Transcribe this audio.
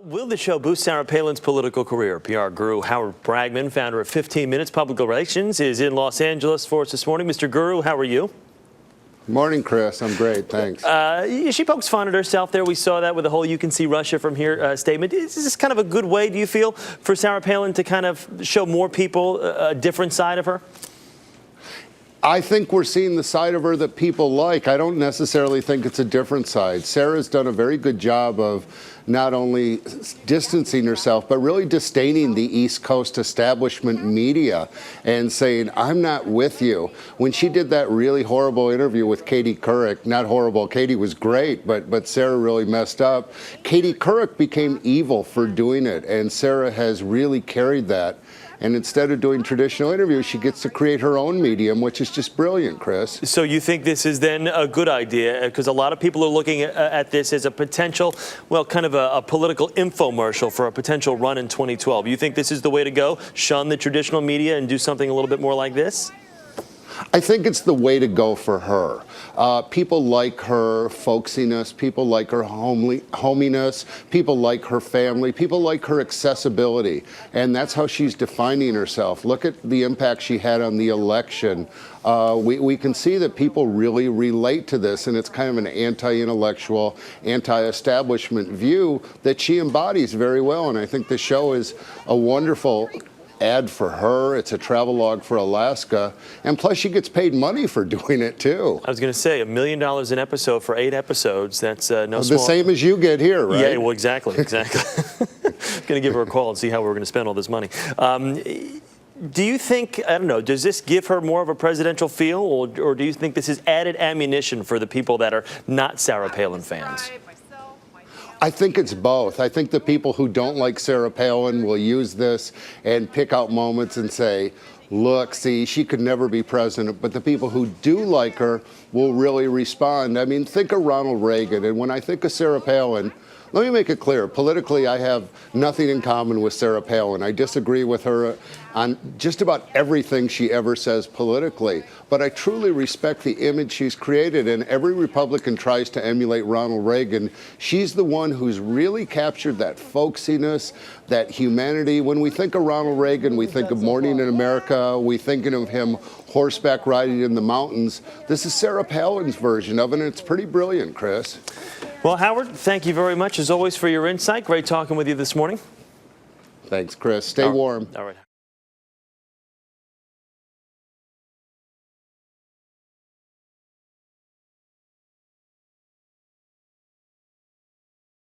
Will the show boost Sarah Palin's political career? PR guru Howard Bragman, founder of 15 Minutes Public Relations, is in Los Angeles for us this morning. Mr. Guru, how are you? Morning, Chris. I'm great, thanks. She pokes fun at herself there. We saw that with the whole "you can see Russia from here" statement. Is this kind of a good way, do you feel, for Sarah Palin to kind of show more people a different side of her? I think we're seeing the side of her that people like. I don't necessarily think it's a different side. Sarah's done a very good job of not only distancing herself, but really disdaining the East Coast establishment media and saying, I'm not with you. When she did that really horrible interview with Katie Couric, not horrible, Katie was great, but Sarah really messed up. Katie Couric became evil for doing it, and Sarah has really carried that. And instead of doing traditional interviews, she gets to create her own medium, which is just brilliant, Chris. So you think this is then a good idea? Because a lot of people are looking at this as a potential, well, kind of a political infomercial for a potential run in 2012. You think this is the way to go? Shun the traditional media and do something a little bit more like this? I think it's the way to go for her. People like her folksiness, people like her hominess, people like her family, people like her accessibility, and that's how she's defining herself. Look at the impact she had on the election. We can see that people really relate to this, and it's kind of an anti-intellectual, anti-establishment view that she embodies very well, and I think the show is a wonderful ad for her. It's a travelogue for Alaska, and plus she gets paid money for doing it too. I was going to say $1 million an episode for 8 episodes. That's no small. The same as you get here, right? Yeah, well, exactly. Going to give her a call and see how we're going to spend all this money. Do you think, I don't know, does this give her more of a presidential feel, or do you think this is added ammunition for the people that are not Sarah Palin fans? I think it's both. I think the people who don't like Sarah Palin will use this and pick out moments and say, look, see, she could never be president. But the people who do like her will really respond. I mean, think of Ronald Reagan. And when I think of Sarah Palin, let me make it clear. Politically, I have nothing in common with Sarah Palin. I disagree with her on just about everything she ever says politically. But I truly respect the image she's created, and every Republican tries to emulate Ronald Reagan. She's the one who's really captured that folksiness, that humanity. When we think of Ronald Reagan, we think of Morning in America. We think of him horseback riding in the mountains. This is Sarah Palin's version of it, and it's pretty brilliant, Chris. Well, Howard, thank you very much, as always, for your insight. Great talking with you this morning. Thanks, Chris. Stay warm. All right.